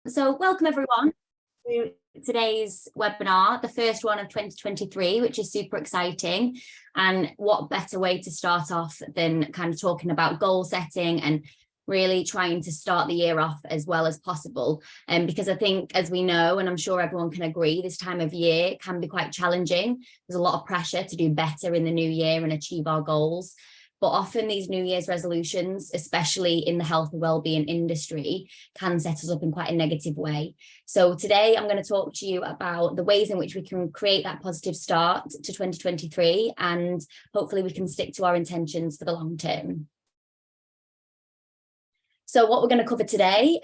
So welcome everyone to today's webinar, the first one of 2023, which is super exciting. And what better way to start off than kind of talking about goal setting and really trying to start the year off as well as possible. Because I think, as we know, and I'm sure everyone can agree, this time of year can be quite challenging. There's a lot of pressure to do better in the new year and achieve our goals. But often these New Year's resolutions, especially in the health and wellbeing industry, can set us up in quite a negative way. So today I'm going to talk to you about the ways in which we can create that positive start to 2023, and hopefully we can stick to our intentions for the long term. So what we're going to cover today,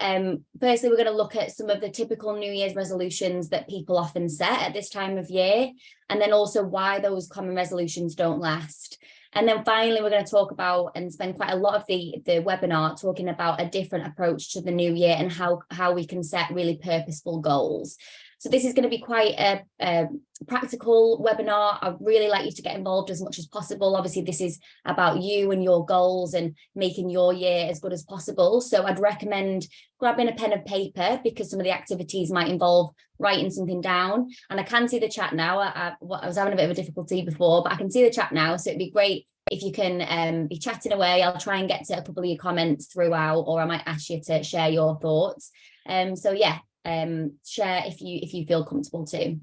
firstly, we're going to look at some of the typical New Year's resolutions that people often set at this time of year, and then also why those common resolutions don't last. And then finally, we're going to talk about and spend quite a lot of the webinar talking about a different approach to the new year and how we can set really purposeful goals. So this is going to be quite a practical webinar. I'd really like you to get involved as much as possible. Obviously, this is about you and your goals and making your year as good as possible. So I'd recommend grabbing a pen and paper, because some of the activities might involve writing something down. And I can see the chat now. I was having a bit of a difficulty before, but I can see the chat now. So it'd be great if you can be chatting away. I'll try and get to a couple of your comments throughout, or I might ask you to share your thoughts. So yeah. Share if you feel comfortable too.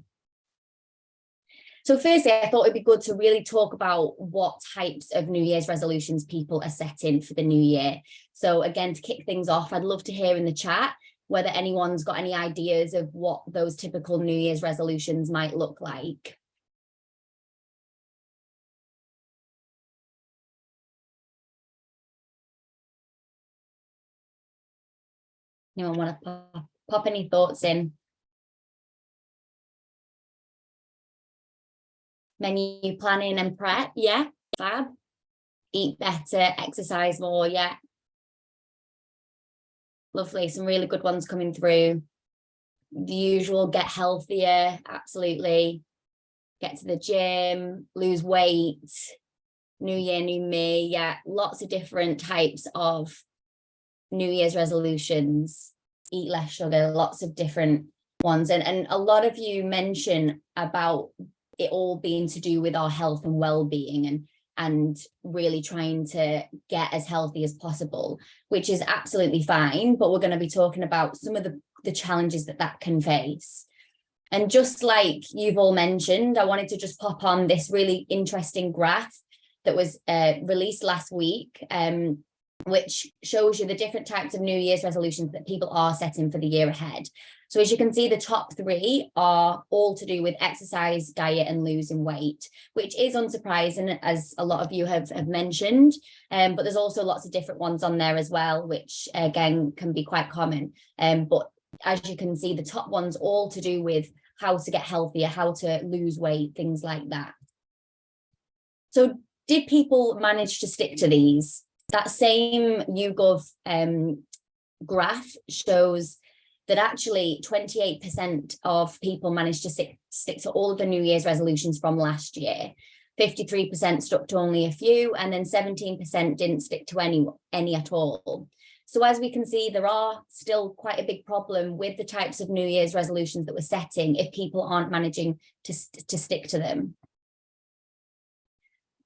So firstly, I thought it'd be good to really talk about what types of New Year's resolutions people are setting for the new year. So again, to kick things off, I'd love to hear in the chat whether anyone's got any ideas of what those typical New Year's resolutions might look like. Anyone want to pop any thoughts in? Menu planning and prep, yeah, fab. Eat better, exercise more, yeah. Lovely, some really good ones coming through. The usual, get healthier, absolutely. Get to the gym, lose weight, new year, new me, yeah. Lots of different types of New Year's resolutions. Eat less sugar, lots of different ones. And a lot of you mention about it all being to do with our health and well-being and really trying to get as healthy as possible, which is absolutely fine. But we're going to be talking about some of the challenges that can face. And just like you've all mentioned, I wanted to just pop on this really interesting graph that was released last week, which shows you the different types of New Year's resolutions that people are setting for the year ahead. So as you can see, the top three are all to do with exercise, diet, and losing weight, which is unsurprising, as a lot of you have mentioned. But there's also lots of different ones on there as well, which again can be quite common. But as you can see, the top ones all to do with how to get healthier, how to lose weight, things like that. So did people manage to stick to these? That same YouGov graph shows that actually 28% of people managed to stick to all of the New Year's resolutions from last year. 53% stuck to only a few, and then 17% didn't stick to any at all. So as we can see, there are still quite a big problem with the types of New Year's resolutions that we're setting if people aren't managing to stick to them.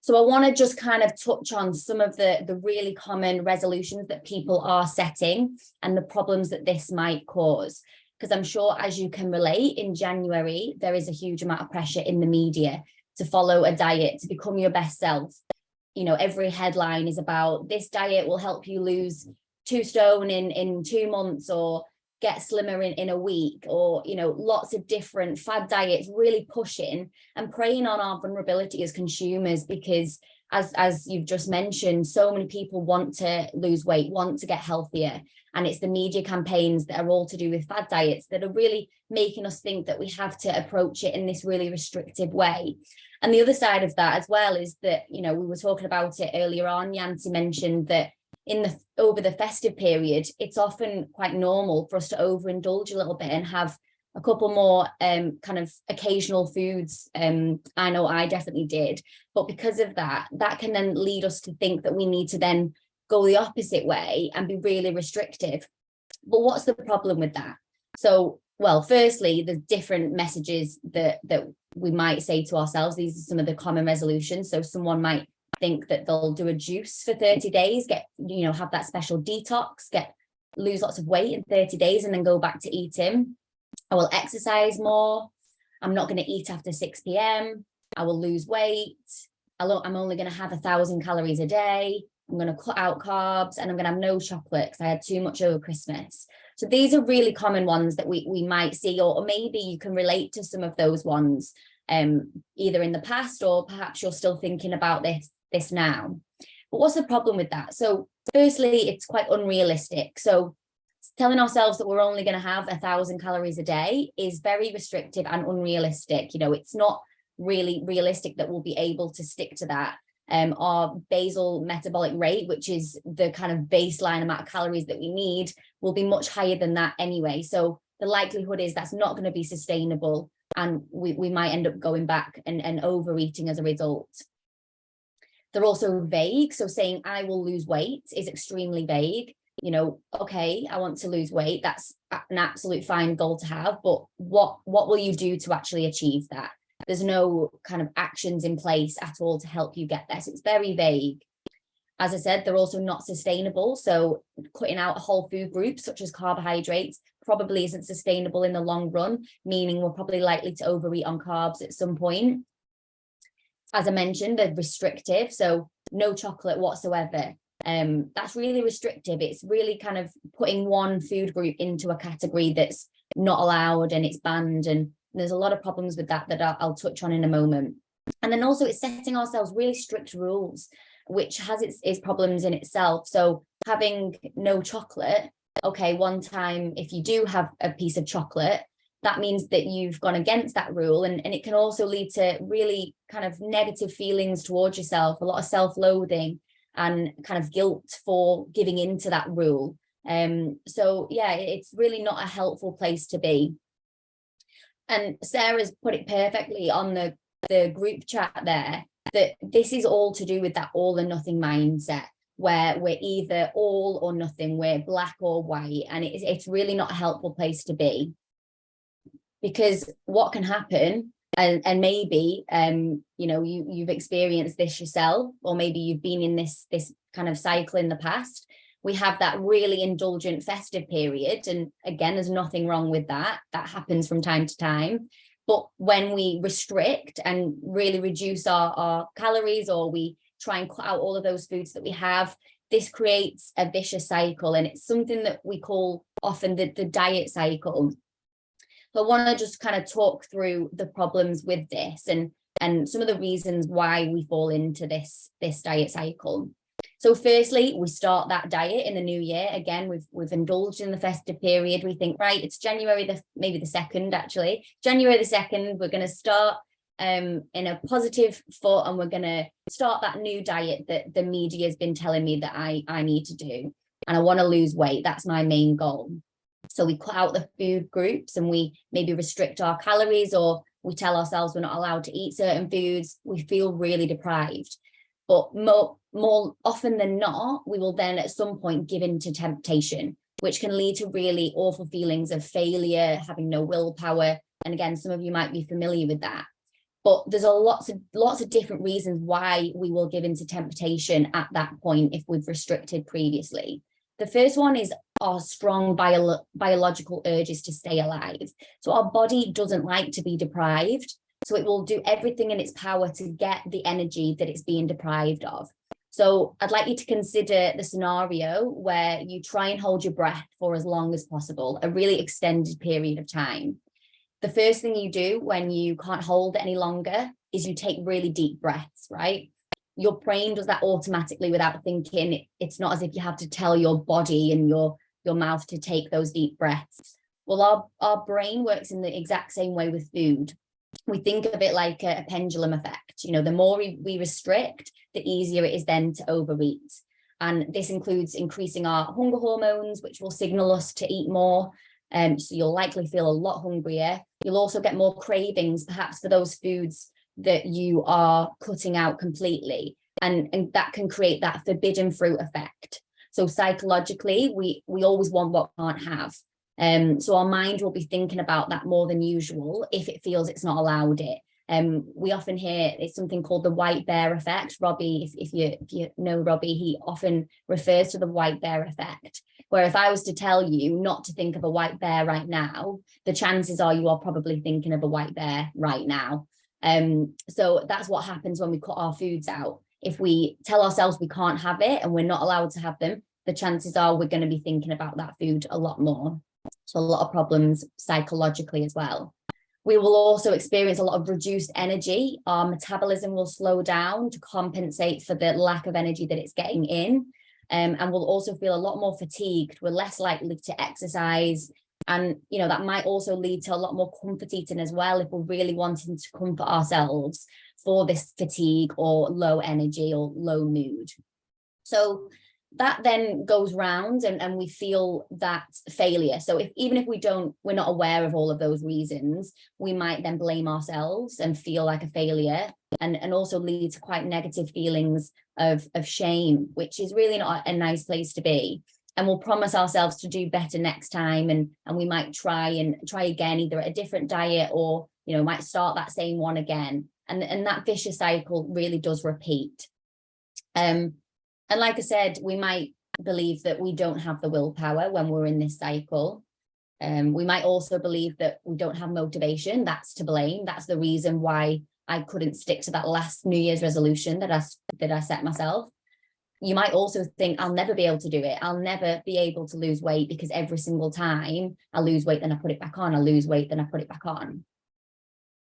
So I want to just kind of touch on some of the really common resolutions that people are setting and the problems that this might cause. Because I'm sure, as you can relate, in January, there is a huge amount of pressure in the media to follow a diet, to become your best self. You know, every headline is about this diet will help you lose 2 stone in 2 months, or get slimmer in a week, or, you know, lots of different fad diets really pushing and preying on our vulnerability as consumers, because as you've just mentioned, so many people want to lose weight, want to get healthier, and it's the media campaigns that are all to do with fad diets that are really making us think that we have to approach it in this really restrictive way. And the other side of that as well is that, you know, we were talking about it earlier on, Yancy mentioned that over the festive period, it's often quite normal for us to overindulge a little bit and have a couple more kind of occasional foods. I know I definitely did, but because of that can then lead us to think that we need to then go the opposite way and be really restrictive. But what's the problem with that? So, well, firstly, there's different messages that we might say to ourselves. These are some of the common resolutions. So someone might think that they'll do a juice for 30 days, have that special detox, lose lots of weight in 30 days and then go back to eating. I will exercise more. I'm not going to eat after 6 p.m. I will lose weight. I'm only going to have 1,000 calories a day. I'm going to cut out carbs and I'm going to have no chocolate because I had too much over Christmas. So these are really common ones that we might see, or maybe you can relate to some of those ones, either in the past or perhaps you're still thinking about this now. But what's the problem with that? So firstly, it's quite unrealistic. So telling ourselves that we're only going to have 1,000 calories a day is very restrictive and unrealistic. It's not really realistic that we'll be able to stick to that. Our basal metabolic rate, which is the kind of baseline amount of calories that we need, will be much higher than that anyway. So the likelihood is that's not going to be sustainable, and we might end up going back and overeating as a result. They're also vague. So saying I will lose weight is extremely vague. Okay, I want to lose weight. That's an absolute fine goal to have, but what will you do to actually achieve that? There's no kind of actions in place at all to help you get there. So it's very vague. As I said, they're also not sustainable. So cutting out a whole food group such as carbohydrates probably isn't sustainable in the long run, meaning we're probably likely to overeat on carbs at some point. As I mentioned, they're restrictive. So no chocolate whatsoever. That's really restrictive. It's really kind of putting one food group into a category that's not allowed and it's banned, and there's a lot of problems with that I'll touch on in a moment. And then also it's setting ourselves really strict rules, which has its problems in itself. So having no chocolate, okay, one time if you do have a piece of chocolate, that means that you've gone against that rule, and it can also lead to really kind of negative feelings towards yourself, a lot of self-loathing and kind of guilt for giving into that rule. So yeah, it's really not a helpful place to be. And Sarah's put it perfectly on the group chat there, that this is all to do with that all or nothing mindset, where we're either all or nothing, we're black or white, and it's really not a helpful place to be. Because what can happen, and maybe you've experienced this yourself, or maybe you've been in this kind of cycle in the past. We have that really indulgent festive period, and again, there's nothing wrong with that. That happens from time to time. But when we restrict and really reduce our calories, or we try and cut out all of those foods that we have, this creates a vicious cycle, and it's something that we call often the diet cycle. So I want to just kind of talk through the problems with this and some of the reasons why we fall into this diet cycle. So firstly, we start that diet in the new year. Again, we've indulged in the festive period. We think, right, it's January maybe the 2nd, actually. January the 2nd, we're going to start in a positive foot, and we're going to start that new diet that the media has been telling me that I need to do. And I want to lose weight. That's my main goal. So we cut out the food groups and we maybe restrict our calories, or we tell ourselves we're not allowed to eat certain foods. We feel really deprived. But more often than not, we will then at some point give in to temptation, which can lead to really awful feelings of failure, having no willpower. And again, some of you might be familiar with that. But there's lots of different reasons why we will give in to temptation at that point if we've restricted previously. The first one is our strong biological urges to stay alive. So our body doesn't like to be deprived. So it will do everything in its power to get the energy that it's being deprived of. So I'd like you to consider the scenario where you try and hold your breath for as long as possible, a really extended period of time. The first thing you do when you can't hold it any longer is you take really deep breaths, right? Your brain does that automatically without thinking. It's not as if you have to tell your body and your mouth to take those deep breaths. Well, our brain works in the exact same way with food. We think of it like a pendulum effect. The more we restrict, the easier it is then to overeat. And this includes increasing our hunger hormones, which will signal us to eat more. So you'll likely feel a lot hungrier. You'll also get more cravings, perhaps for those foods that you are cutting out completely. And that can create that forbidden fruit effect. So psychologically, we always want what we can't have. So our mind will be thinking about that more than usual if it feels it's not allowed it. We often hear it's something called the white bear effect. Robbie, if you know Robbie, he often refers to the white bear effect, where if I was to tell you not to think of a white bear right now, the chances are you are probably thinking of a white bear right now. So that's what happens when we cut our foods out. If we tell ourselves we can't have it and we're not allowed to have them, the chances are we're going to be thinking about that food a lot more. So a lot of problems psychologically as well. We will also experience a lot of reduced energy. Our metabolism will slow down to compensate for the lack of energy that it's getting in. And we'll also feel a lot more fatigued. We're less likely to exercise. And, you know, that might also lead to a lot more comfort eating as well, if we're really wanting to comfort ourselves for this fatigue or low energy or low mood. So that then goes round and we feel that failure. So even if we're not aware of all of those reasons, we might then blame ourselves and feel like a failure, and also lead to quite negative feelings of shame, which is really not a nice place to be. And we'll promise ourselves to do better next time, and we might try again, either at a different diet or, you know, might start that same one again. And that vicious cycle really does repeat. And like I said, we might believe that we don't have the willpower when we're in this cycle. We might also believe that we don't have motivation. That's to blame. That's the reason why I couldn't stick to that last New Year's resolution that I set myself. You might also think, I'll never be able to do it. I'll never be able to lose weight because every single time I lose weight, then I put it back on. I lose weight, then I put it back on.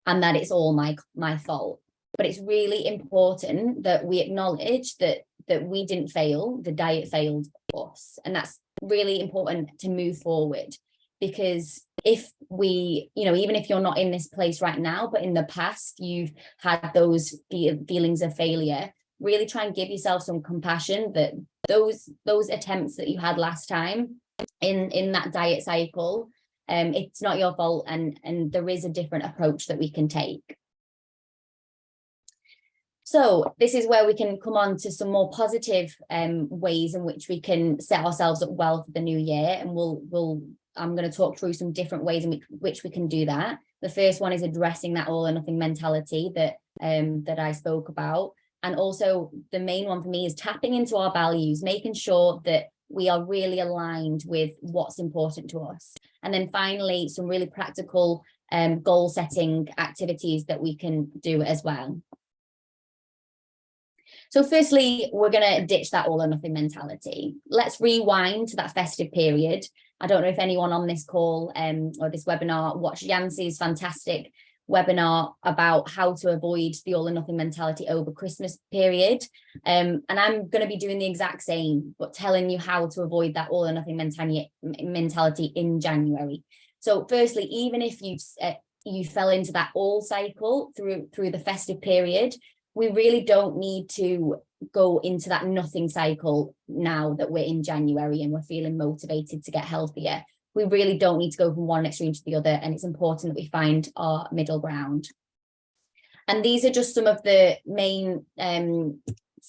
And that it's all my fault. But it's really important that we acknowledge that we didn't fail, the diet failed us. And that's really important to move forward, because if we, you know, even if you're not in this place right now, but in the past, you've had those feelings of failure, really try and give yourself some compassion that those attempts that you had last time in that diet cycle, it's not your fault, and there is a different approach that we can take. So this is where we can come on to some more positive ways in which we can set ourselves up well for the new year. And I'm going to talk through some different ways in which we can do that. The first one is addressing that all or nothing mentality that I spoke about. And also the main one for me is tapping into our values, making sure that we are really aligned with what's important to us. And then finally, some really practical goal setting activities that we can do as well. So firstly, we're going to ditch that all or nothing mentality. Let's rewind to that festive period. I don't know if anyone on this call or this webinar watched Yancey's fantastic webinar about how to avoid the all or nothing mentality over Christmas period. And I'm going to be doing the exact same, but telling you how to avoid that all or nothing mentality in January. So firstly, even if you fell into that all cycle through the festive period, we really don't need to go into that nothing cycle now that we're in January and we're feeling motivated to get healthier. We really don't need to go from one extreme to the other, and it's important that we find our middle ground. And these are just some of the main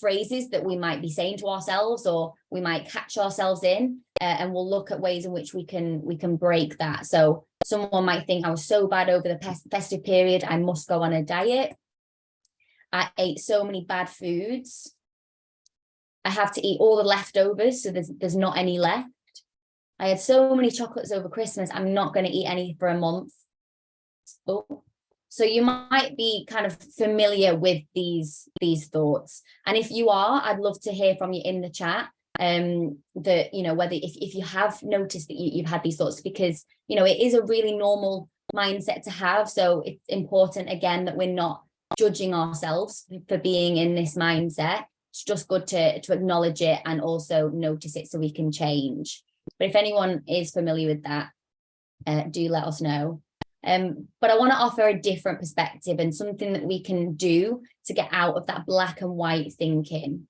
phrases that we might be saying to ourselves, or we might catch ourselves in, and we'll look at ways in which we can break that. So someone might think, I was so bad over the festive period, I must go on a diet. I ate so many bad foods. I have to eat all the leftovers, so there's not any left. I had so many chocolates over Christmas, I'm not going to eat any for a month. Oh. So you might be kind of familiar with these thoughts. And if you are, I'd love to hear from you in the chat, that, you know, whether if you have noticed that you've had these thoughts, because, you know, it is a really normal mindset to have. So it's important, again, that we're not judging ourselves for being in this mindset. It's just good to acknowledge it and also notice it so we can change. But if anyone is familiar with that, do let us know. But I want to offer a different perspective and something that we can do to get out of that black and white thinking.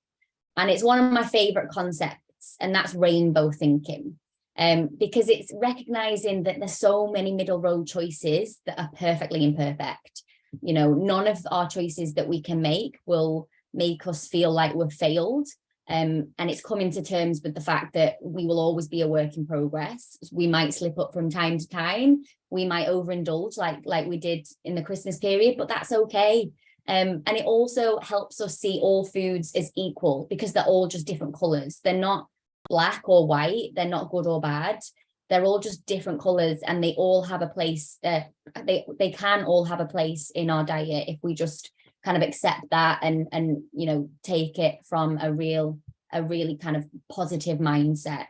And it's one of my favorite concepts, and that's rainbow thinking. Because it's recognizing that there's so many middle road choices that are perfectly imperfect. You know, none of our choices that we can make will make us feel like we've failed. And it's coming to terms with the fact that we will always be a work in progress. We might slip up from time to time. We might overindulge like we did in the Christmas period, but that's okay. And it also helps us see all foods as equal, because they're all just different colours. They're not black or white. They're not good or bad. They're all just different colours, and they all have a place. They can all have a place in our diet if we just kind of accept that and you know, take it from a really kind of positive mindset.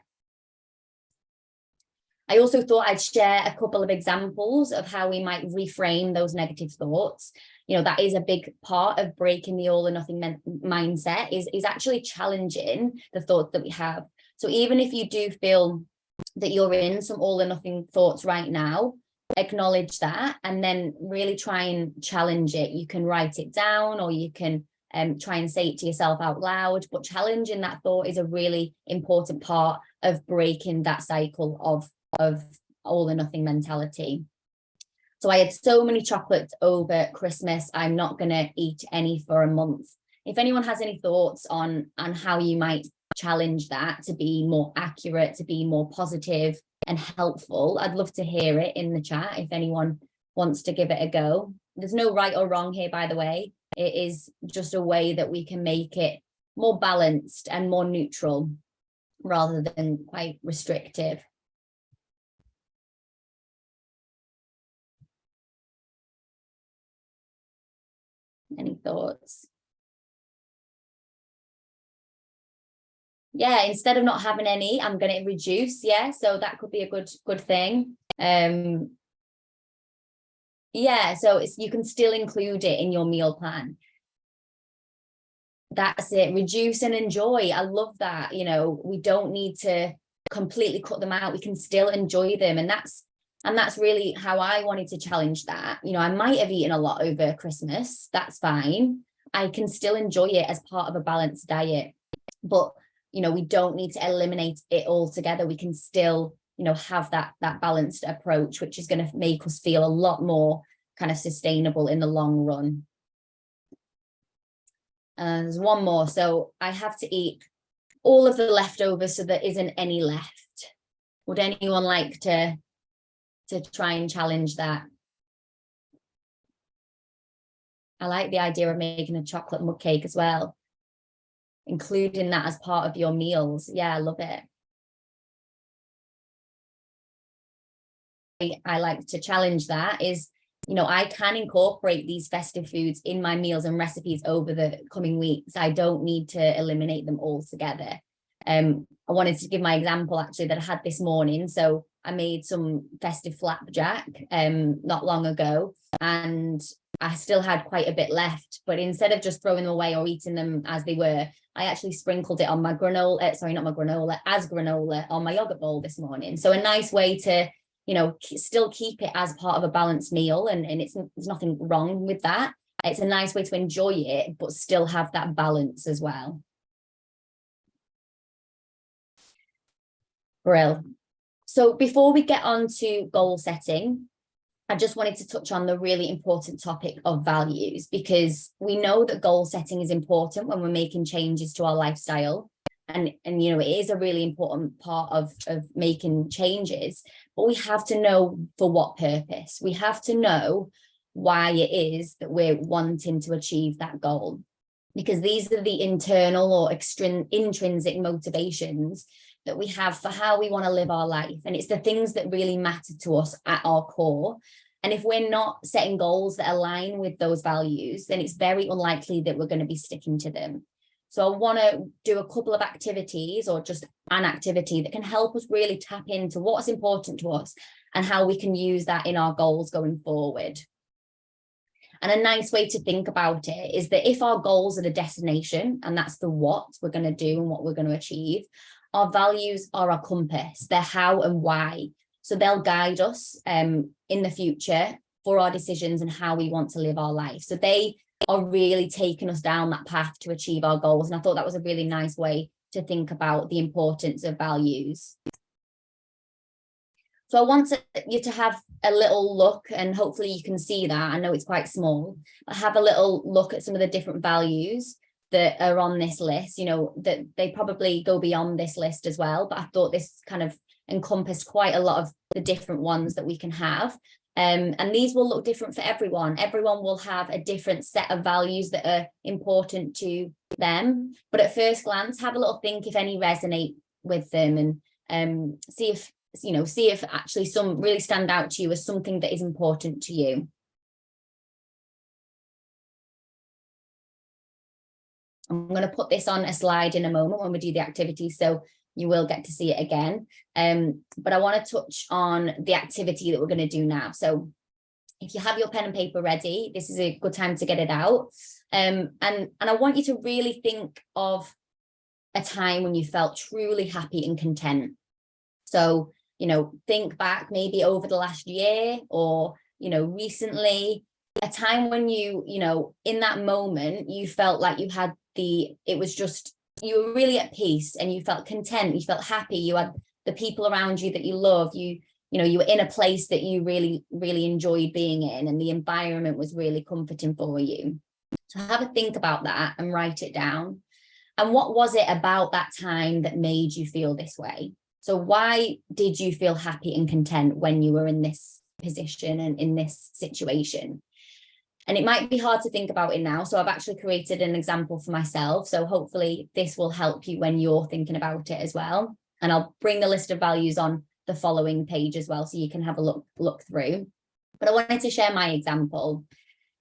I also thought I'd share a couple of examples of how we might reframe those negative thoughts. You know, that is a big part of breaking the all or nothing mindset, is actually challenging the thoughts that we have. So even if you do feel that you're in some all or nothing thoughts right now, acknowledge that and then really try and challenge it. You can write it down, or you can try and say it to yourself out loud, but challenging that thought is a really important part of breaking that cycle of all or nothing mentality. So I had so many chocolates over Christmas, I'm not going to eat any for a month. If anyone has any thoughts on how you might challenge that to be more accurate, to be more positive and helpful, I'd love to hear it in the chat if anyone wants to give it a go. There's no right or wrong here, by the way. It is just a way that we can make it more balanced and more neutral rather than quite restrictive. Any thoughts? Yeah, instead of not having any, I'm going to reduce. Yeah, so that could be a good thing. Yeah, so you can still include it in your meal plan. That's it. Reduce and enjoy. I love that. You know, we don't need to completely cut them out. We can still enjoy them, and that's really how I wanted to challenge that. You know, I might have eaten a lot over Christmas. That's fine. I can still enjoy it as part of a balanced diet, but you know, we don't need to eliminate it altogether. We can still, you know, have that balanced approach, which is going to make us feel a lot more kind of sustainable in the long run. There's one more. So I have to eat all of the leftovers so there isn't any left. Would anyone like to try and challenge that? I like the idea of making a chocolate mug cake as well, including that as part of your meals. Yeah, I love it. I like to challenge that is, you know, I can incorporate these festive foods in my meals and recipes over the coming weeks. I don't need to eliminate them altogether. I wanted to give my example actually that I had this morning. So I made some festive flapjack not long ago, and I still had quite a bit left, but instead of just throwing them away or eating them as they were, I actually sprinkled it on my granola, sorry, not my granola, as granola on my yogurt bowl this morning. So a nice way to, you know, still keep it as part of a balanced meal, and there's nothing wrong with that. It's a nice way to enjoy it, but still have that balance as well. Brill. So before we get on to goal setting, I just wanted to touch on the really important topic of values, because we know that goal setting is important when we're making changes to our lifestyle. And you know, it is a really important part of making changes, but we have to know for what purpose. We have to know why it is that we're wanting to achieve that goal, because these are the internal or intrinsic motivations that we have for how we want to live our life. And it's the things that really matter to us at our core. And if we're not setting goals that align with those values, then it's very unlikely that we're going to be sticking to them. So I want to do a couple of activities, or just an activity that can help us really tap into what's important to us and how we can use that in our goals going forward. And a nice way to think about it is that if our goals are the destination, and that's the what we're going to do and what we're going to achieve, our values are our compass. They're how and why. So they'll guide us in the future for our decisions and how we want to live our life. So they are really taking us down that path to achieve our goals. And I thought that was a really nice way to think about the importance of values. So I want you to have a little look, and hopefully you can see that. I know it's quite small, but have a little look at some of the different values. that are on this list, you know, that they probably go beyond this list as well. But I thought this kind of encompassed quite a lot of the different ones that we can have. And these will look different for everyone. Everyone will have a different set of values that are important to them. But at first glance, have a little think if any resonate with them, and see if actually some really stand out to you as something that is important to you. I'm going to put this on a slide in a moment when we do the activity, so you will get to see it again. But I want to touch on the activity that we're going to do now. So if you have your pen and paper ready, this is a good time to get it out. And I want you to really think of a time when you felt truly happy and content. So, you know, think back maybe over the last year, or, you know, recently, a time when you know, in that moment, you felt like you had you were really at peace and you felt content, you felt happy, you had the people around you that you love, you know, you were in a place that you really, really enjoyed being in, and the environment was really comforting for you. So have a think about that and write it down. And what was it about that time that made you feel this way? So why did you feel happy and content when you were in this position and in this situation? And it might be hard to think about it now, so I've actually created an example for myself. So hopefully this will help you when you're thinking about it as well. And I'll bring the list of values on the following page as well, so you can have a look through. But I wanted to share my example.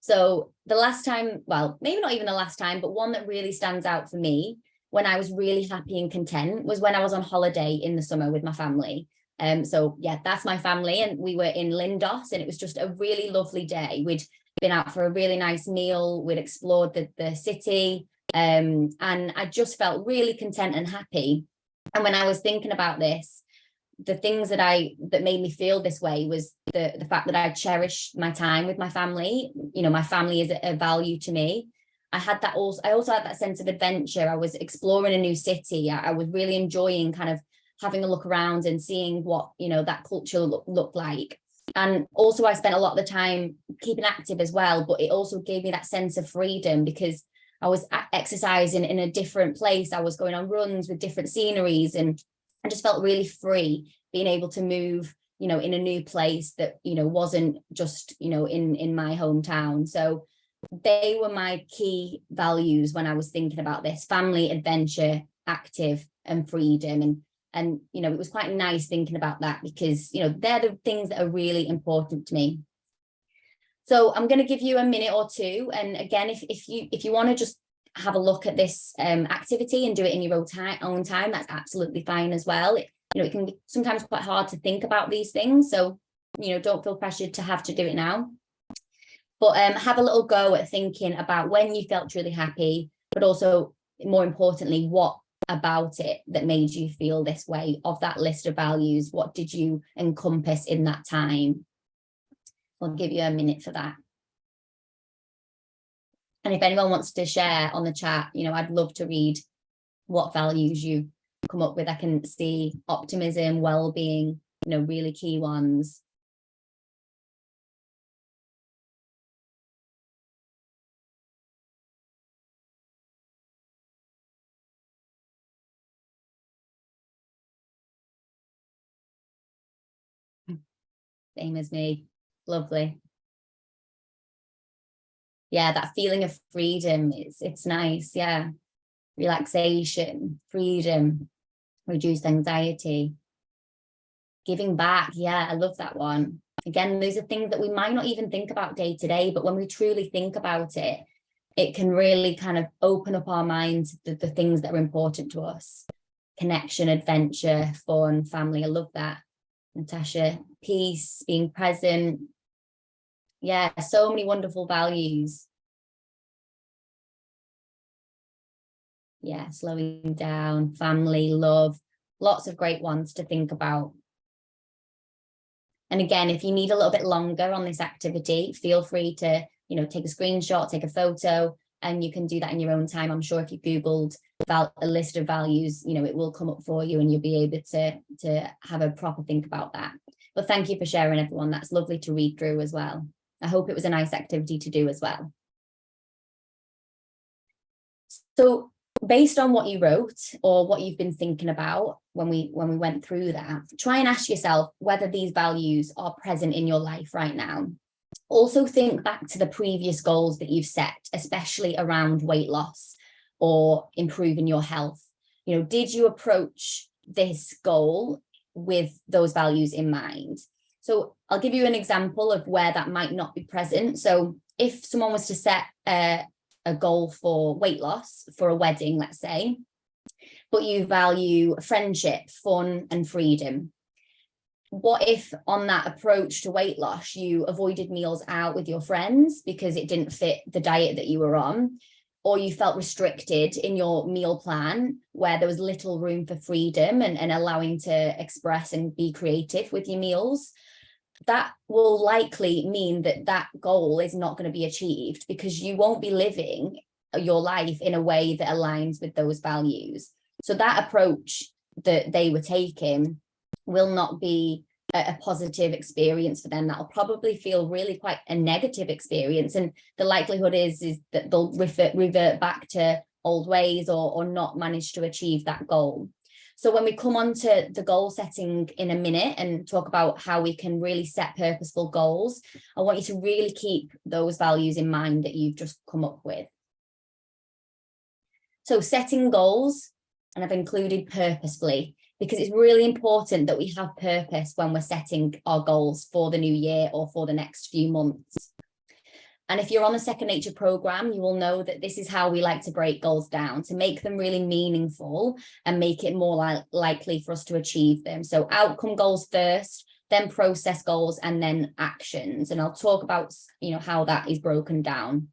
So the last time, well, maybe not even the last time, but one that really stands out for me when I was really happy and content was when I was on holiday in the summer with my family. So yeah, that's my family, and we were in Lindos, and it was just a really lovely day. We'd been out for a really nice meal, we'd explored the city, and I just felt really content and happy. And when I was thinking about this, the things that made me feel this way was the fact that I cherished my time with my family. You know, my family is a value to me. I also had that sense of adventure. I was exploring a new city. I was really enjoying kind of having a look around and seeing what, you know, that culture looked like. And also I spent a lot of the time keeping active as well, but it also gave me that sense of freedom because I was exercising in a different place. I was going on runs with different sceneries, and I just felt really free being able to move, you know, in a new place that, you know, wasn't just, you know, in my hometown. So they were my key values when I was thinking about this: family, adventure, active, and freedom. And, you know, it was quite nice thinking about that because, you know, they're the things that are really important to me. So I'm going to give you a minute or two. And again, if you want to just have a look at this activity and do it in your own time, that's absolutely fine as well. You know, it can be sometimes quite hard to think about these things. So, you know, don't feel pressured to have to do it now. But have a little go at thinking about when you felt truly happy, but also, more importantly, what about it that made you feel this way. Of that list of values, what did you encompass in that time? I'll give you a minute for that. And if anyone wants to share on the chat, you know, I'd love to read what values you come up with. I can see optimism, well-being, you know, really key ones. Same as me. Lovely. Yeah, that feeling of freedom, it's nice. Yeah. Relaxation, freedom, reduced anxiety, giving back. Yeah, I love that one. Again, those are things that we might not even think about day to day, but when we truly think about it, it can really kind of open up our minds to the things that are important to us. Connection, adventure, fun, family. I love that. Natasha, peace, being present. Yeah, so many wonderful values. Yeah, slowing down, family, love, lots of great ones to think about. And again, if you need a little bit longer on this activity, feel free to, you know, take a screenshot, take a photo, and you can do that in your own time. I'm sure if you Googled a list of values, you know, it will come up for you and you'll be able to have a proper think about that. But thank you for sharing, everyone. That's lovely to read through as well. I hope it was a nice activity to do as well. So based on what you wrote or what you've been thinking about when we went through that, try and ask yourself whether these values are present in your life right now. Also think back to the previous goals that you've set, especially around weight loss or improving your health. You know, did you approach this goal with those values in mind? So I'll give you an example of where that might not be present. So if someone was to set a goal for weight loss for a wedding, let's say, but you value friendship, fun, and freedom, what if on that approach to weight loss, you avoided meals out with your friends because it didn't fit the diet that you were on, or you felt restricted in your meal plan where there was little room for freedom and allowing to express and be creative with your meals? That will likely mean that that goal is not going to be achieved because you won't be living your life in a way that aligns with those values. So that approach that they were taking will not be a positive experience for them. That'll probably feel really quite a negative experience. And the likelihood is that they'll revert back to old ways or not manage to achieve that goal. So when we come on to the goal setting in a minute and talk about how we can really set purposeful goals, I want you to really keep those values in mind that you've just come up with. So setting goals, and I've included purposefully, because it's really important that we have purpose when we're setting our goals for the new year or for the next few months. And if you're on the Second Nature program, you will know that this is how we like to break goals down to make them really meaningful and make it more likely for us to achieve them. So outcome goals first, then process goals, and then actions. And I'll talk about, how that is broken down.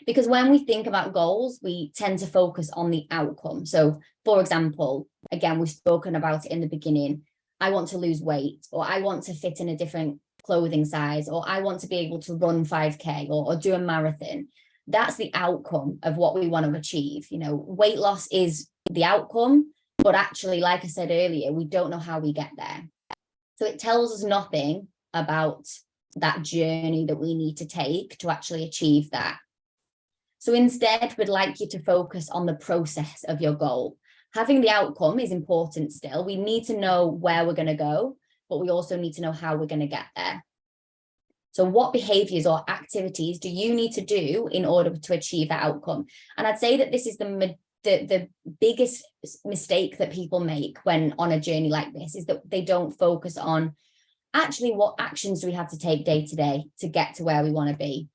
Because when we think about goals, we tend to focus on the outcome. So, for example, again, we've spoken about it in the beginning. I want to lose weight, or I want to fit in a different clothing size, or I want to be able to run 5K or do a marathon. That's the outcome of what we want to achieve. Weight loss is the outcome, but actually, like I said earlier, we don't know how we get there. So it tells us nothing about that journey that we need to take to actually achieve that. So instead, we'd like you to focus on the process of your goal. Having the outcome is important still. We need to know where we're going to go, but we also need to know how we're going to get there. So what behaviours or activities do you need to do in order to achieve that outcome? And I'd say that this is the biggest mistake that people make when on a journey like this, is that they don't focus on actually what actions do we have to take day to day to get to where we want to be.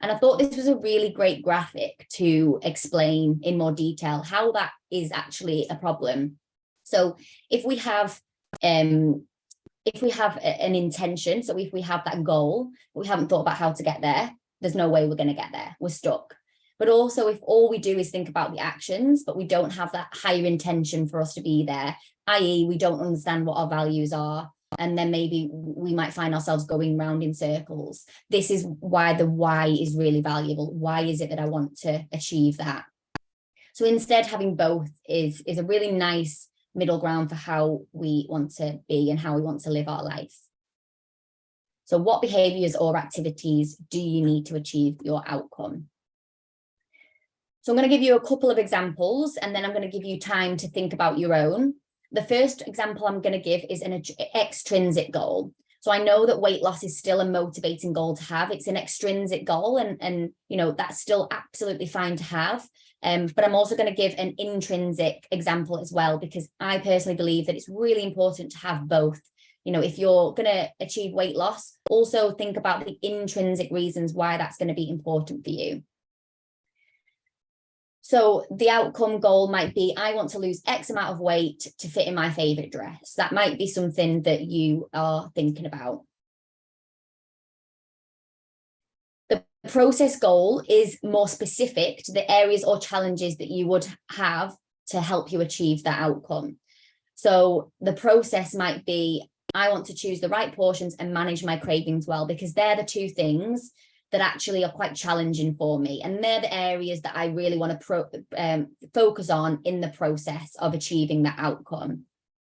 And I thought this was a really great graphic to explain in more detail how that is actually a problem. So if we have an intention, so if we have that goal, but we haven't thought about how to get there, there's no way we're going to get there. We're stuck. But also, if all we do is think about the actions, but we don't have that higher intention for us to be there, i.e. we don't understand what our values are, and then maybe we might find ourselves going round in circles. This is why the why is really valuable. Why is it that I want to achieve that? So instead, having both is a really nice middle ground for how we want to be and how we want to live our life. So what behaviours or activities do you need to achieve your outcome? So I'm going to give you a couple of examples, and then I'm going to give you time to think about your own. The first example I'm going to give is an extrinsic goal. So I know that weight loss is still a motivating goal to have. It's an extrinsic goal, and that's still absolutely fine to have. But I'm also going to give an intrinsic example as well, because I personally believe that it's really important to have both. If you're going to achieve weight loss, also think about the intrinsic reasons why that's going to be important for you. So the outcome goal might be, I want to lose X amount of weight to fit in my favorite dress. That might be something that you are thinking about. The process goal is more specific to the areas or challenges that you would have to help you achieve that outcome. So the process might be, I want to choose the right portions and manage my cravings well, because they're the two things that actually are quite challenging for me. And they're the areas that I really want to focus on in the process of achieving that outcome.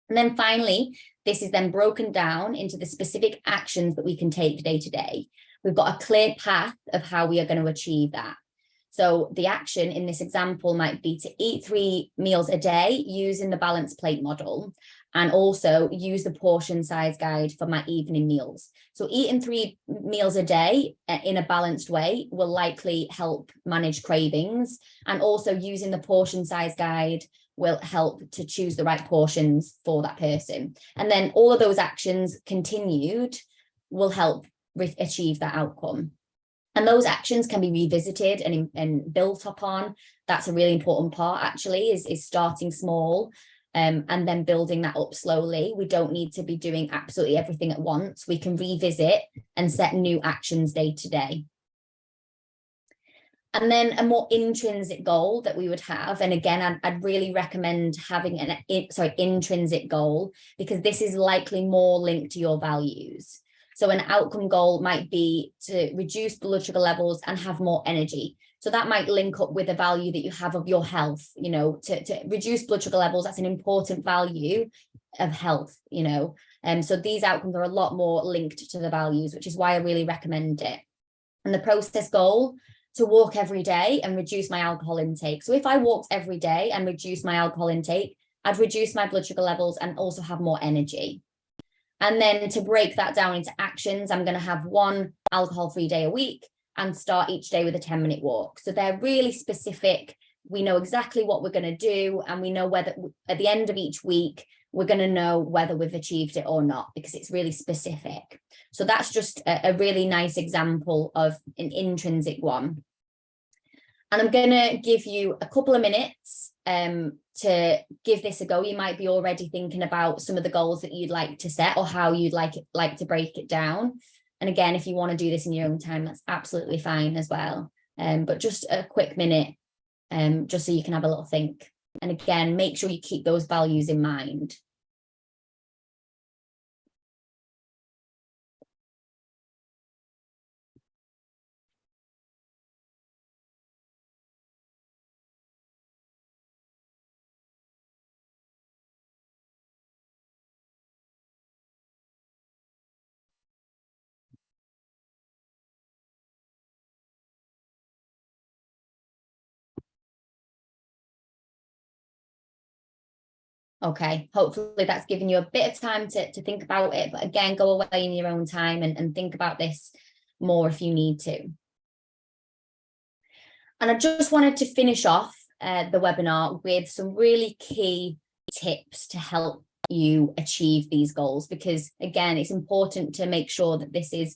And then finally, this is then broken down into the specific actions that we can take day to day. We've got a clear path of how we are going to achieve that. So the action in this example might be to eat 3 meals a day using the balanced plate model, and also use the portion size guide for my evening meals. So eating 3 meals a day in a balanced way will likely help manage cravings, and also using the portion size guide will help to choose the right portions for that person. And then all of those actions continued will help achieve that outcome. And those actions can be revisited and built upon. That's a really important part, actually, is starting small and then building that up slowly. We don't need to be doing absolutely everything at once. We can revisit and set new actions day to day. And then a more intrinsic goal that we would have, and again, I'd really recommend having an intrinsic goal, because this is likely more linked to your values. So an outcome goal might be to reduce blood sugar levels and have more energy. So that might link up with a value that you have of your health, you know, to reduce blood sugar levels. That's an important value of health, you know. And so these outcomes are a lot more linked to the values, which is why I really recommend it. And the process goal, to walk every day and reduce my alcohol intake. So if I walked every day and reduced my alcohol intake, I'd reduce my blood sugar levels and also have more energy. And then to break that down into actions, I'm going to have 1 alcohol-free day a week and start each day with a 10-minute walk. So they're really specific. We know exactly what we're going to do, and we know whether at the end of each week, we're going to know whether we've achieved it or not, because it's really specific. So that's just a really nice example of an intrinsic one. And I'm going to give you a couple of minutes to give this a go. You might be already thinking about some of the goals that you'd like to set or how you'd like to break it down. And again, if you want to do this in your own time, that's absolutely fine as well. But just a quick minute, just so you can have a little think. And again, make sure you keep those values in mind. Okay, hopefully that's given you a bit of time to think about it. But again, go away in your own time and think about this more if you need to. And I just wanted to finish off the webinar with some really key tips to help you achieve these goals, because again, it's important to make sure that this is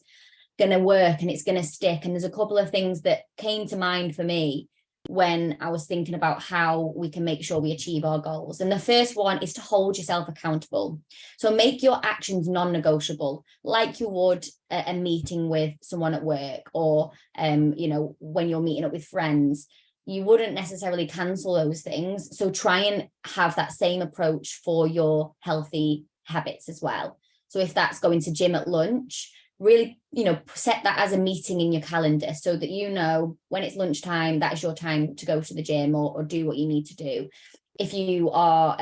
going to work and it's going to stick. And there's a couple of things that came to mind for me when I was thinking about how we can make sure we achieve our goals. And the first one is to hold yourself accountable. So make your actions non-negotiable, like you would a meeting with someone at work, or you know, when you're meeting up with friends. You wouldn't necessarily cancel those things. So try and have that same approach for your healthy habits as well. So if that's going to gym at lunch, really, you know, set that as a meeting in your calendar so that you know when it's lunchtime, that is your time to go to the gym or do what you need to do. If you are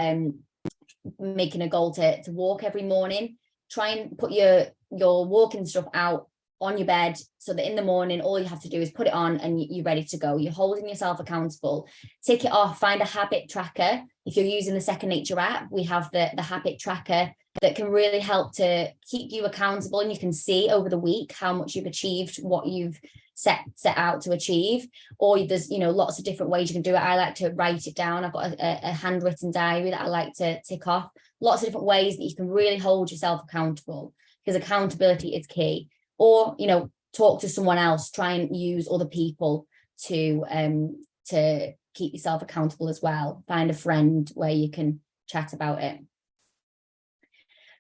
making a goal to walk every morning, try and put your walking stuff out on your bed so that in the morning, all you have to do is put it on and you're ready to go. You're holding yourself accountable. Tick it off, find a habit tracker. If you're using the Second Nature app, we have the habit tracker that can really help to keep you accountable, and you can see over the week how much you've achieved, what you've set out to achieve. Or there's, you know, lots of different ways you can do it. I like to write it down. I've got a handwritten diary that I like to tick off. Lots of different ways that you can really hold yourself accountable, because accountability is key. Or, you know, talk to someone else, try and use other people to keep yourself accountable as well. Find a friend where you can chat about it.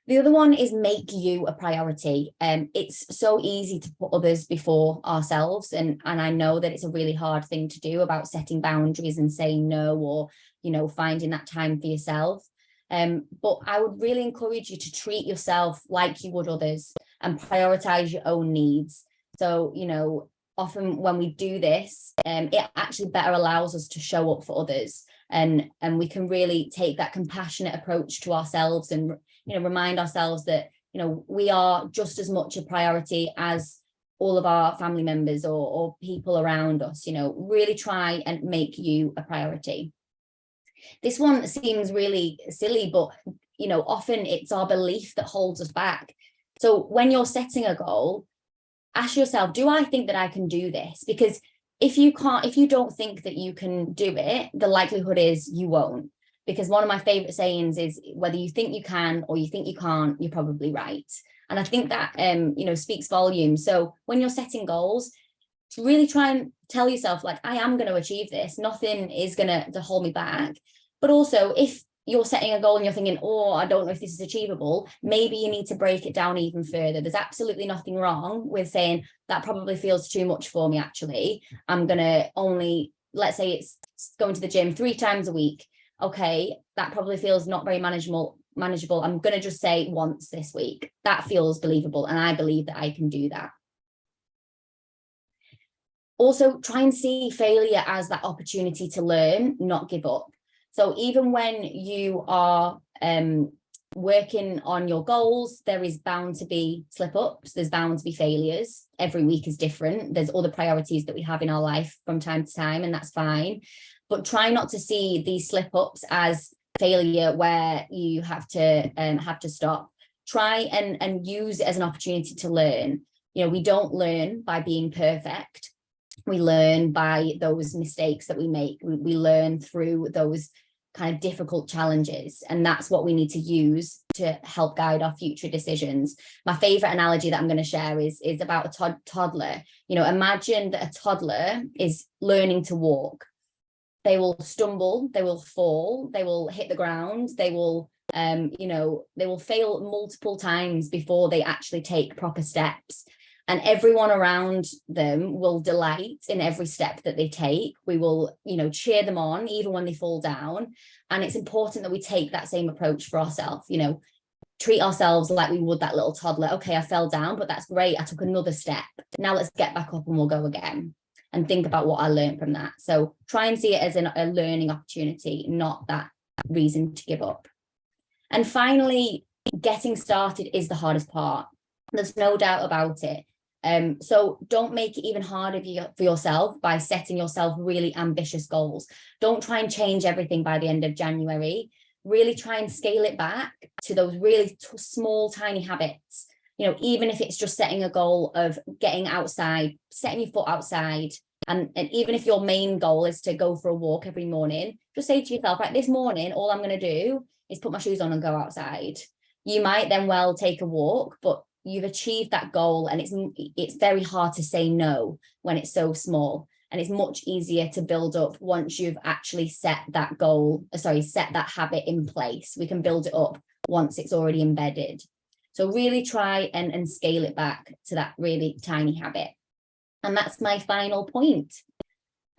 The other one is make you a priority. It's so easy to put others before ourselves. And I know that it's a really hard thing to do, about setting boundaries and saying no, or, you know, finding that time for yourself. But I would really encourage you to treat yourself like you would others and prioritize your own needs. So, you know, often when we do this, it actually better allows us to show up for others, and we can really take that compassionate approach to ourselves and, you know, remind ourselves that, you know, we are just as much a priority as all of our family members or people around us. You know, really try and make you a priority. This one seems really silly, but, you know, often it's our belief that holds us back. So when you're setting a goal, ask yourself, do I think that I can do this? Because if you don't think that you can do it, the likelihood is you won't. Because one of my favorite sayings is, whether you think you can or you think you can't, you're probably right. And I think that, you know, speaks volumes. So when you're setting goals, to really try and tell yourself, like, I am going to achieve this. Nothing is going to hold me back. But also, if you're setting a goal and you're thinking, oh, I don't know if this is achievable, maybe you need to break it down even further. There's absolutely nothing wrong with saying that probably feels too much for me, actually. I'm going to only, let's say it's going to the gym 3 times a week. Okay, that probably feels not very manageable. I'm going to just say once this week. That feels believable. And I believe that I can do that. Also, try and see failure as that opportunity to learn, not give up. So even when you are working on your goals, there is bound to be slip-ups, there's bound to be failures. Every week is different. There's other priorities that we have in our life from time to time, and that's fine. But try not to see these slip-ups as failure where you have to stop. Try and use it as an opportunity to learn. You know, we don't learn by being perfect. We learn by those mistakes that we make. We learn through those kind of difficult challenges, and that's what we need to use to help guide our future decisions. My favorite analogy that I'm going to share is about a toddler. You know, imagine that a toddler is learning to walk. They will stumble, they will fall, they will hit the ground, they will they will fail multiple times before they actually take proper steps. And everyone around them will delight in every step that they take. We will, cheer them on even when they fall down. And it's important that we take that same approach for ourselves, treat ourselves like we would that little toddler. Okay, I fell down, but that's great. I took another step. Now let's get back up and we'll go again. And think about what I learned from that. So try and see it as a learning opportunity, not that reason to give up. And finally, getting started is the hardest part. There's no doubt about it. So don't make it even harder for yourself by setting yourself really ambitious goals. Don't try and change everything by the end of January. Really try and scale it back to those really small, tiny habits. Even if it's just setting a goal of getting outside, setting your foot outside. And even if your main goal is to go for a walk every morning, just say to yourself, right, this morning, all I'm going to do is put my shoes on and go outside. You might then well take a walk, but you've achieved that goal, and it's very hard to say no when it's so small, and it's much easier to build up once you've actually set that habit in place. We can build it up once it's already embedded. So really try and scale it back to that really tiny habit. And that's my final point.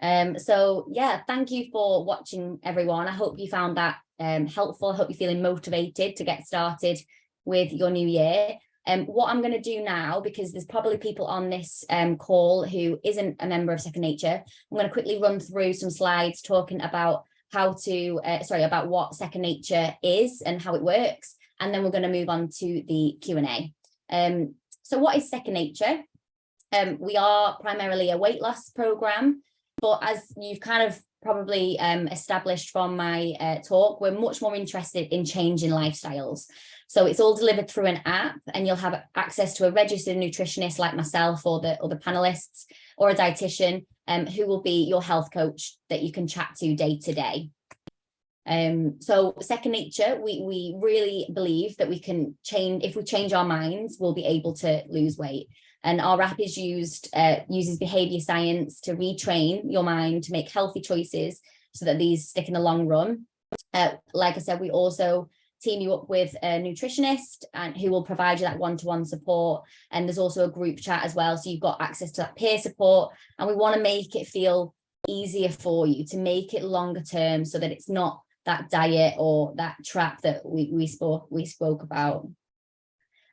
So yeah, thank you for watching, everyone. I hope you found that helpful. I hope you're feeling motivated to get started with your new year. What I'm going to do now, because there's probably people on this call who isn't a member of Second Nature, I'm going to quickly run through some slides talking about about what Second Nature is and how it works, and then we're going to move on to the Q&A. So what is Second Nature? We are primarily a weight loss program, but as you've kind of probably established from my talk, we're much more interested in changing lifestyles. So it's all delivered through an app, and you'll have access to a registered nutritionist like myself or the other panelists, or a dietitian who will be your health coach that you can chat to day to day. So Second Nature, we really believe that we can change. If we change our minds, we'll be able to lose weight. And our app is uses behavior science to retrain your mind to make healthy choices so that these stick in the long run. Like I said, we also team you up with a nutritionist and who will provide you that one-to-one support. And there's also a group chat as well. So you've got access to that peer support. And we want to make it feel easier for you, to make it longer term, so that it's not that diet or that trap that we spoke about.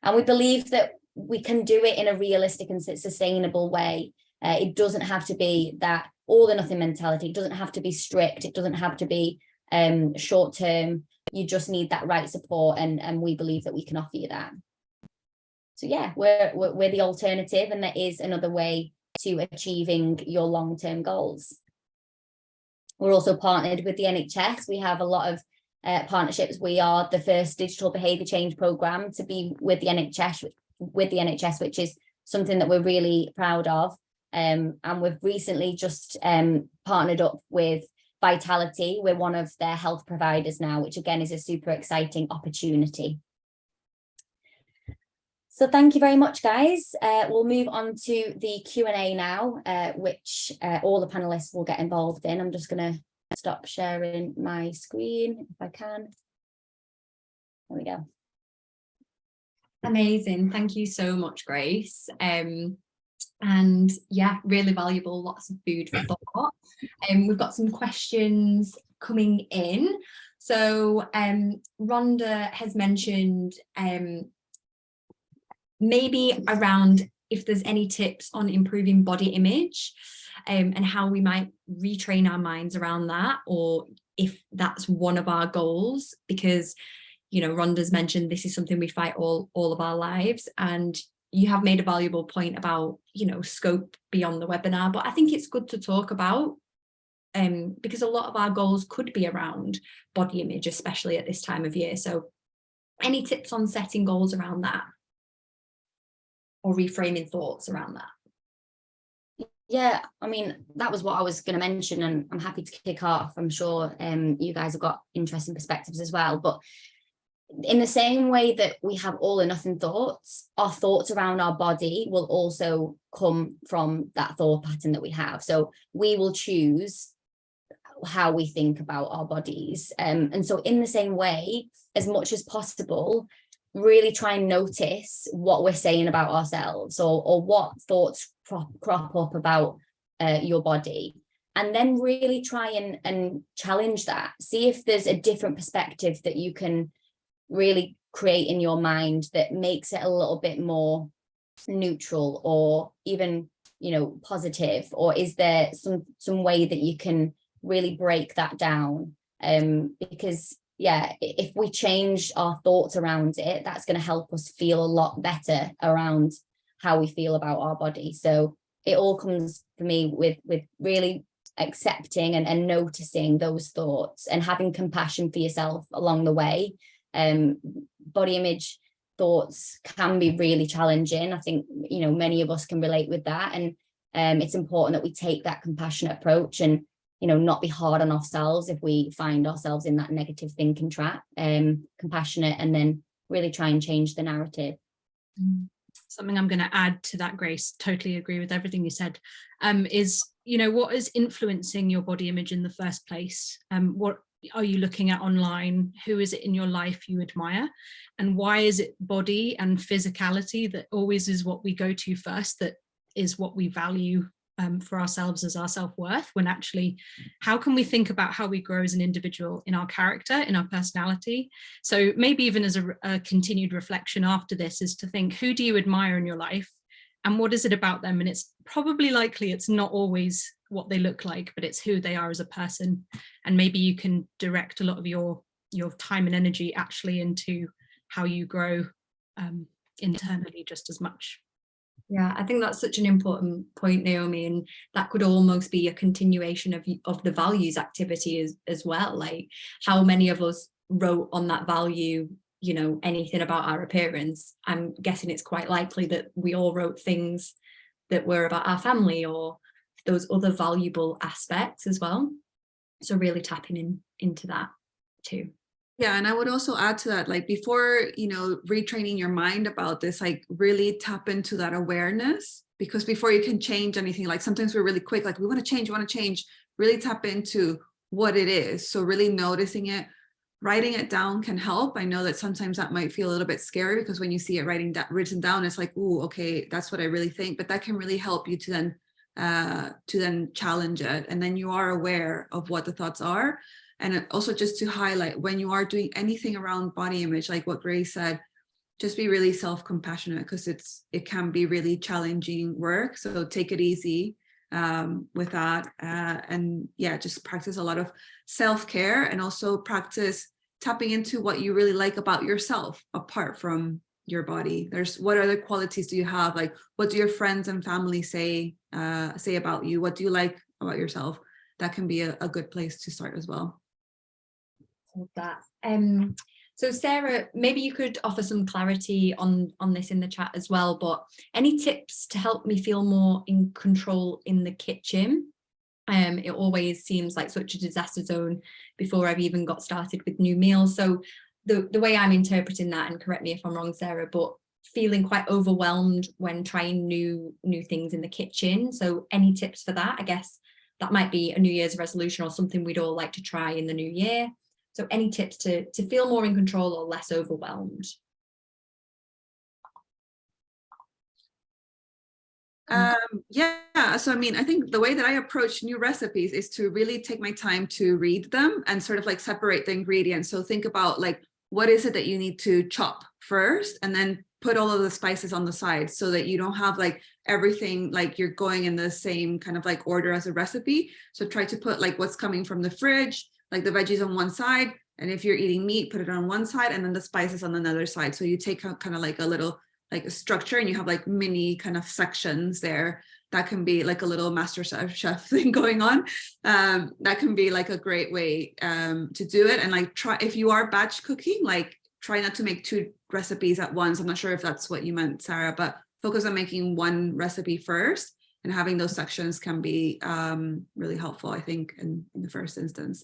And we believe that we can do it in a realistic and sustainable way. It doesn't have to be that all or nothing mentality. It doesn't have to be strict. It doesn't have to be short term. You just need that right support, and we believe that we can offer you that. So yeah, we're the alternative, and there is another way to achieving your long-term goals. We're also partnered with the NHS. We have a lot of partnerships. We are the first digital behaviour change programme to be with the NHS, which is something that we're really proud of. And we've recently just partnered up with Vitality. We're one of their health providers now, which again is a super exciting opportunity. So thank you very much, guys. We'll move on to the Q&A now, which all the panelists will get involved in. I'm just going to stop sharing my screen if I can. There we go. Amazing. Thank you so much, Grace. And yeah, really valuable, lots of food for thought. We've got some questions coming in. So Rhonda has mentioned maybe around if there's any tips on improving body image and how we might retrain our minds around that, or if that's one of our goals, because, you know, Rhonda's mentioned this is something we fight all of our lives, and you have made a valuable point about, you know, scope beyond the webinar, but I think it's good to talk about because a lot of our goals could be around body image, especially at this time of year. So any tips on setting goals around that or reframing thoughts around that? Yeah, I mean, that was what I was going to mention, and I'm happy to kick off. I'm sure you guys have got interesting perspectives as well, but in the same way that we have all or nothing thoughts, our thoughts around our body will also come from that thought pattern that we have. So we will choose how we think about our bodies. And so in the same way, as much as possible, really try and notice what we're saying about ourselves, or what thoughts crop up about your body. And then really try and challenge that. See if there's a different perspective that you can really create in your mind that makes it a little bit more neutral, or even, you know, positive, or is there some way that you can really break that down? Because yeah, if we change our thoughts around it, that's going to help us feel a lot better around how we feel about our body. So it all comes for me with really accepting and noticing those thoughts and having compassion for yourself along the way. Body image thoughts can be really challenging. I think, you know, many of us can relate with that, and it's important that we take that compassionate approach and, you know, not be hard on ourselves if we find ourselves in that negative thinking trap. Compassionate, and then really try and change the narrative. Something I'm going to add to that, Grace, totally agree with everything you said, is, you know, what is influencing your body image in the first place? What are you looking at online? Who is it in your life you admire? And why is it body and physicality that always is what we go to first, that is what we value for ourselves as our self-worth, when actually, how can we think about how we grow as an individual in our character, in our personality? So maybe even as a continued reflection after this is to think, who do you admire in your life? And what is it about them? And it's probably likely it's not always what they look like, but it's who they are as a person. And maybe you can direct a lot of your time and energy actually into how you grow internally just as much. Yeah, I think that's such an important point, Naomi, and that could almost be a continuation of the values activity as well. Like, how many of us wrote on that value, you know, anything about our appearance? I'm guessing it's quite likely that we all wrote things that were about our family or those other valuable aspects as well. So really tapping into that too. Yeah, and I would also add to that, like, before, you know, retraining your mind about this, like, really tap into that awareness, because before you can change anything, like, sometimes we're really quick, like, we want to change, really tap into what it is. So really noticing it, writing it down can help. I know that sometimes that might feel a little bit scary, because when you see it written down, it's like, ooh, okay, that's what I really think. But that can really help you to then challenge it, and then you are aware of what the thoughts are. And also, just to highlight, when you are doing anything around body image, like what Grace said, just be really self-compassionate, because it can be really challenging work. So take it easy with that, and yeah, just practice a lot of self-care, and also practice tapping into what you really like about yourself, apart from your body. There's what other qualities do you have? Like, what do your friends and family say about you? What do you like about yourself? That can be a good place to start as well. Love that. So Sarah, maybe you could offer some clarity on this in the chat as well, but any tips to help me feel more in control in the kitchen? It always seems like such a disaster zone before I've even got started with new meals. So the way I'm interpreting that, and correct me if I'm wrong, Sarah, but feeling quite overwhelmed when trying new things in the kitchen. So any tips for that? I guess that might be a New Year's resolution or something we'd all like to try in the new year. So any tips to feel more in control or less overwhelmed? Yeah, so I mean, I think the way that I approach new recipes is to really take my time to read them and sort of like separate the ingredients. So think about like, what is it that you need to chop first, and then put all of the spices on the side, so that you don't have like everything like you're going in the same kind of like order as a recipe. So try to put like what's coming from the fridge, like the veggies on one side, and if you're eating meat, put it on one side, and then the spices on another side. So you take kind of like a little like a structure, and you have like mini kind of sections there. That can be like a little master chef thing going on. That can be like a great way to do it. And like try, if you are batch cooking, like try not to make 2 recipes at once. I'm not sure if that's what you meant, Sarah, but focus on making one recipe first, and having those sections can be really helpful, I think, in the first instance.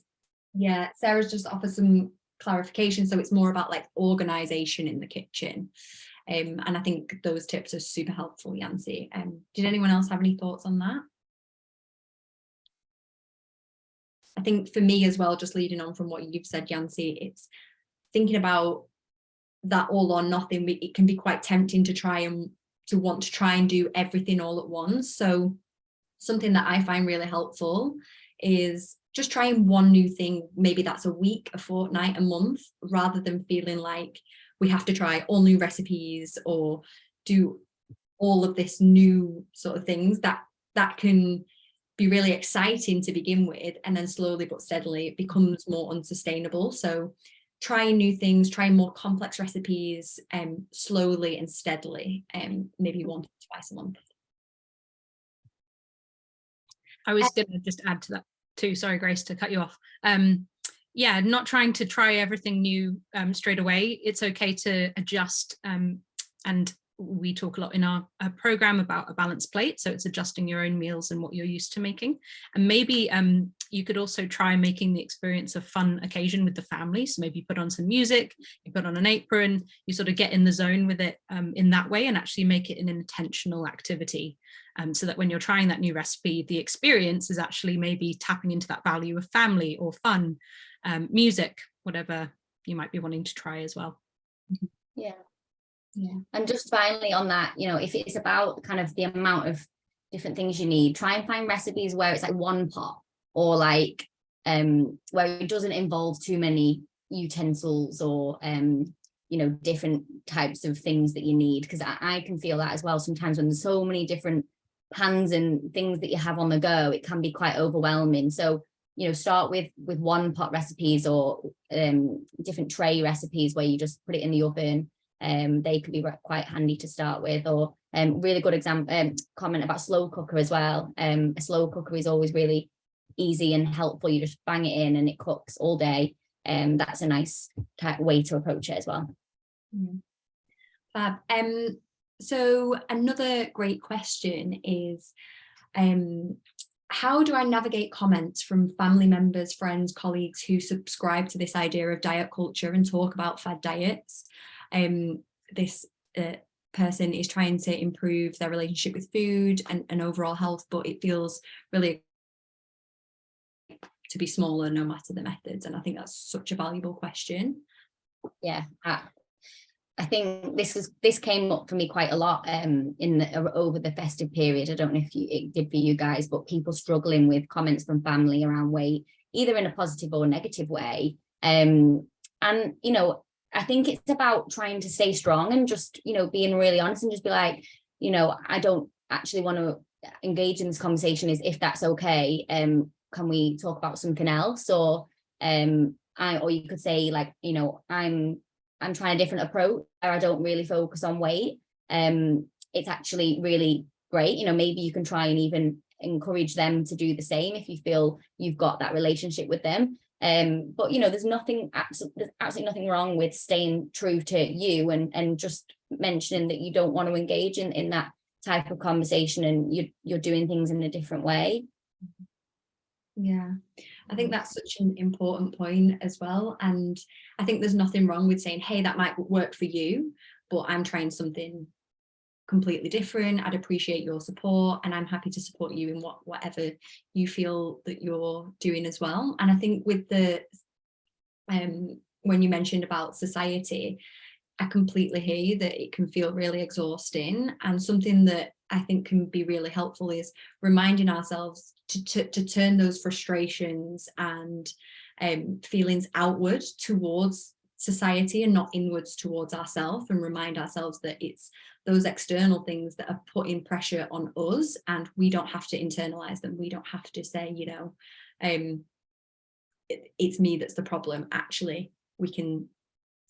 Yeah, Sarah's just offered some clarification. So it's more about like organization in the kitchen. And I think those tips are super helpful, Yancy. Did anyone else have any thoughts on that? I think for me as well, just leading on from what you've said, Yancy, it's thinking about that all or nothing. It can be quite tempting to want to try and do everything all at once. So something that I find really helpful is just trying one new thing. Maybe that's a week, a fortnight, a month, rather than feeling like we have to try all new recipes or do all of this new sort of things. That can be really exciting to begin with, and then slowly but steadily it becomes more unsustainable. So trying new things, trying more complex recipes, slowly and steadily, maybe once or twice a month. I was going to just add to that too. Sorry, Grace, to cut you off. Yeah, not trying to try everything new straight away. It's okay to adjust. And we talk a lot in our program about a balanced plate. So it's adjusting your own meals and what you're used to making. And maybe you could also try making the experience a fun occasion with the family. So maybe put on some music, you put on an apron, you sort of get in the zone with it in that way, and actually make it an intentional activity. So that when you're trying that new recipe, the experience is actually maybe tapping into that value of family or fun, music, whatever you might be wanting to try as well. Yeah. And just finally on that, if it's about kind of the amount of different things you need, try and find recipes where it's like one pot, or like where it doesn't involve too many utensils or different types of things that you need, because I can feel that as well sometimes when there's so many different pans and things that you have on the go. It can be quite overwhelming. So start with one pot recipes, or different tray recipes where you just put it in the oven. They can be quite handy to start with. Or really good example, comment about slow cooker as well. A slow cooker is always really easy and helpful. You just bang it in and it cooks all day. That's a nice way to approach it as well. Fab. So another great question is, how do I navigate comments from family members, friends, colleagues who subscribe to this idea of diet culture and talk about fad diets? This person is trying to improve their relationship with food and overall health, but it feels really to be smaller no matter the methods. And I think that's such a valuable question. Yeah, I think this came up for me quite a lot over the festive period. I don't know if it did for you guys, but people struggling with comments from family around weight, either in a positive or negative way. And I think it's about trying to stay strong and just being really honest and just be like, I don't actually want to engage in this conversation, is if that's okay. Can we talk about something else? Or or you could say like, I'm I'm trying a different approach where I don't really focus on weight, it's actually really great. You know, maybe you can try and even encourage them to do the same if you feel you've got that relationship with them. But you know, there's absolutely nothing wrong with staying true to you and just mentioning that you don't want to engage in that type of conversation, and you're doing things in a different way. Yeah, I think that's such an important point as well. And I think there's nothing wrong with saying, hey, that might work for you, but I'm trying something completely different. I'd appreciate your support, and I'm happy to support you in whatever you feel that you're doing as well. And I think with the when you mentioned about society, I completely hear you that it can feel really exhausting, and something that I think can be really helpful is reminding ourselves to turn those frustrations and feelings outward towards society and not inwards towards ourselves, and remind ourselves that it's those external things that are putting pressure on us, and we don't have to internalize them. We don't have to say, you know, it's me that's the problem. Actually, we can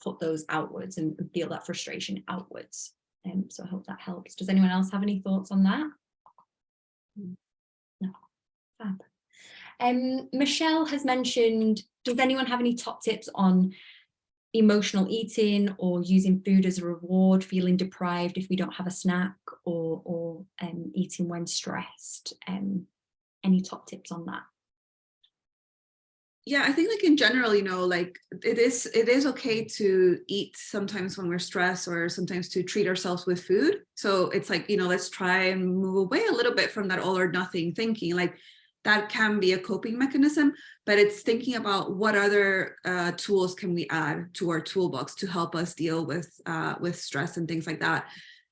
put those outwards and feel that frustration outwards. So I hope that helps. Does anyone else have any thoughts on that? No. Fab. Michelle has mentioned, does anyone have any top tips on emotional eating or using food as a reward, feeling deprived if we don't have a snack, or eating when stressed? Any top tips on that? Yeah, I think like in general, you know, like it is okay to eat sometimes when we're stressed, or sometimes to treat ourselves with food. So it's like, you know, let's try and move away a little bit from that all or nothing thinking. Like that can be a coping mechanism, but it's thinking about what other tools can we add to our toolbox to help us deal with stress and things like that.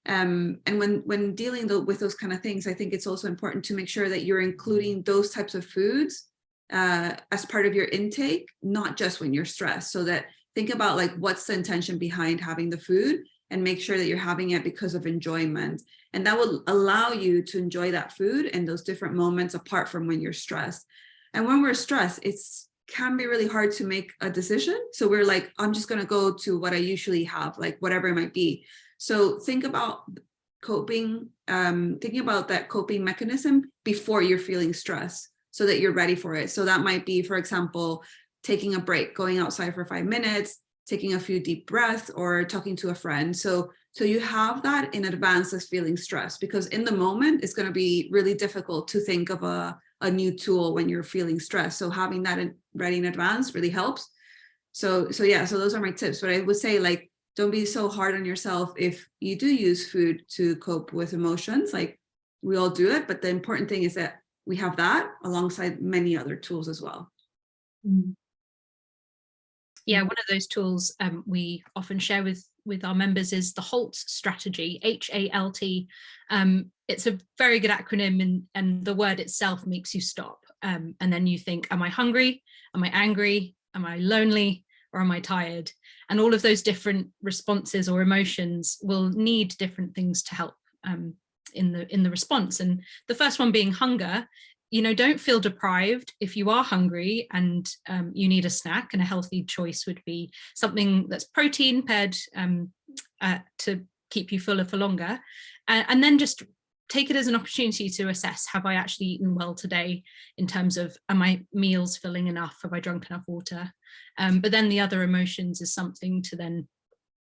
And when dealing with those kind of things, I think it's also important to make sure that you're including those types of foods as part of your intake, not just when you're stressed. So that think about like, what's the intention behind having the food, and make sure that you're having it because of enjoyment. And that will allow you to enjoy that food in those different moments apart from when you're stressed. And when we're stressed, can be really hard to make a decision. So we're like, I'm just going to go to what I usually have, like whatever it might be. So think about coping, thinking about that coping mechanism before you're feeling stress, so that you're ready for it. So that might be, for example, taking a break, going outside for 5 minutes, taking a few deep breaths, or talking to a friend. So you have that in advance as feeling stressed, because in the moment, it's going to be really difficult to think of a new tool when you're feeling stressed. So having that ready in advance really helps. So those are my tips. But I would say, like, don't be so hard on yourself if you do use food to cope with emotions. Like, we all do it, but the important thing is that we have that alongside many other tools as well. Yeah, one of those tools we often share with our members is the HALT strategy, HALT. It's a very good acronym, and the word itself makes you stop. And then you think, am I hungry? Am I angry? Am I lonely? Or am I tired? And all of those different responses or emotions will need different things to help in the response. And the first one being hunger. You know, don't feel deprived if you are hungry and you need a snack, and a healthy choice would be something that's protein paired to keep you fuller for longer. And then just take it as an opportunity to assess, have I actually eaten well today, in terms of, are my meals filling enough? Have I drunk enough water? But then the other emotions is something to then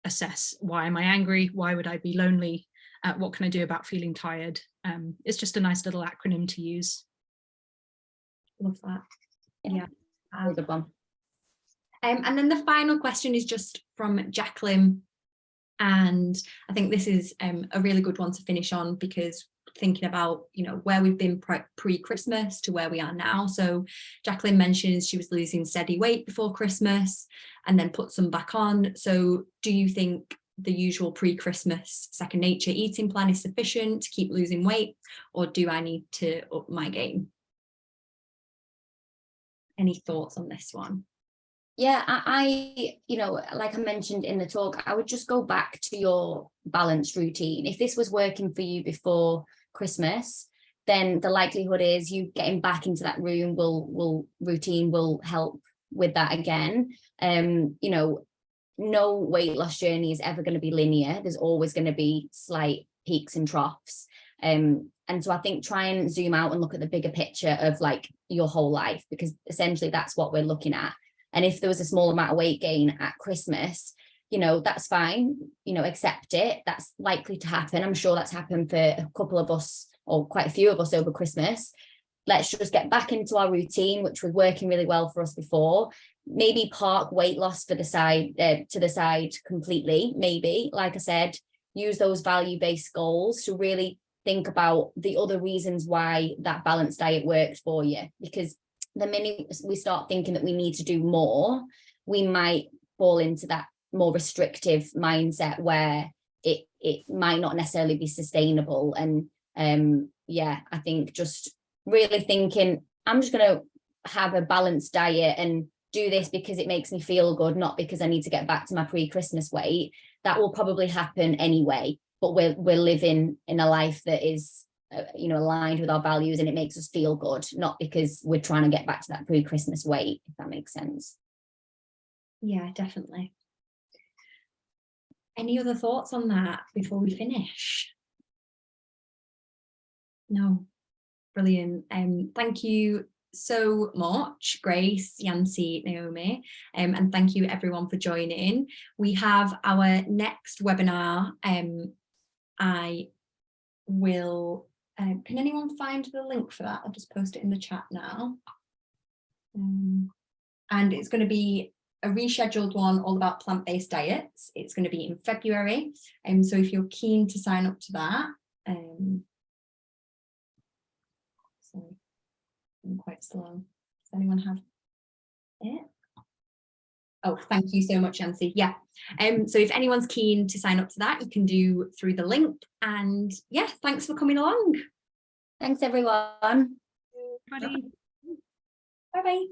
assess. Why am I angry? Why would I be lonely? What can I do about feeling tired? It's just a nice little acronym to use. Love that. Yeah. Good one. And then the final question is just from Jacqueline. And I think this is a really good one to finish on, because thinking about, you know, where we've been pre-Christmas to where we are now. So Jacqueline mentions she was losing steady weight before Christmas and then put some back on. So do you think the usual pre-Christmas second nature eating plan is sufficient to keep losing weight, or do I need to up my game? Any thoughts on this one? Yeah, I, you know, like I mentioned in the talk, I would just go back to your balanced routine. If this was working for you before Christmas, then the likelihood is you getting back into that routine will help with that again. You know, no weight loss journey is ever going to be linear. There's always going to be slight peaks and troughs. And so I think try and zoom out and look at the bigger picture of like your whole life, because essentially that's what we're looking at. And if there was a small amount of weight gain at Christmas, you know, that's fine, you know, accept it. That's likely to happen. I'm sure that's happened for a couple of us, or quite a few of us, over Christmas. Let's just get back into our routine, which was working really well for us before. Maybe park weight loss to the side completely. Maybe, like I said, use those value-based goals to really think about the other reasons why that balanced diet works for you. Because the minute we start thinking that we need to do more, we might fall into that more restrictive mindset where it might not necessarily be sustainable. And I think just really thinking, I'm just going to have a balanced diet and do this because it makes me feel good, not because I need to get back to my pre-Christmas weight. That will probably happen anyway, but we're living in a life that is aligned with our values, and it makes us feel good, not because we're trying to get back to that pre-Christmas weight, if that makes sense. Yeah, definitely. Any other thoughts on that before we finish? No. Brilliant. Thank you so much, Grace, Yancy, Naomi, and thank you everyone for joining. We have our next webinar. I will, can anyone find the link for that? I'll just post it in the chat now. And it's going to be a rescheduled one all about plant-based diets. It's going to be in February. So if you're keen to sign up to that, sorry, I'm quite slow. Does anyone have it? Oh, thank you so much, Yancy. Yeah. So if anyone's keen to sign up to that, you can do through the link. And yeah, thanks for coming along. Thanks, everyone. Bye. Bye-bye.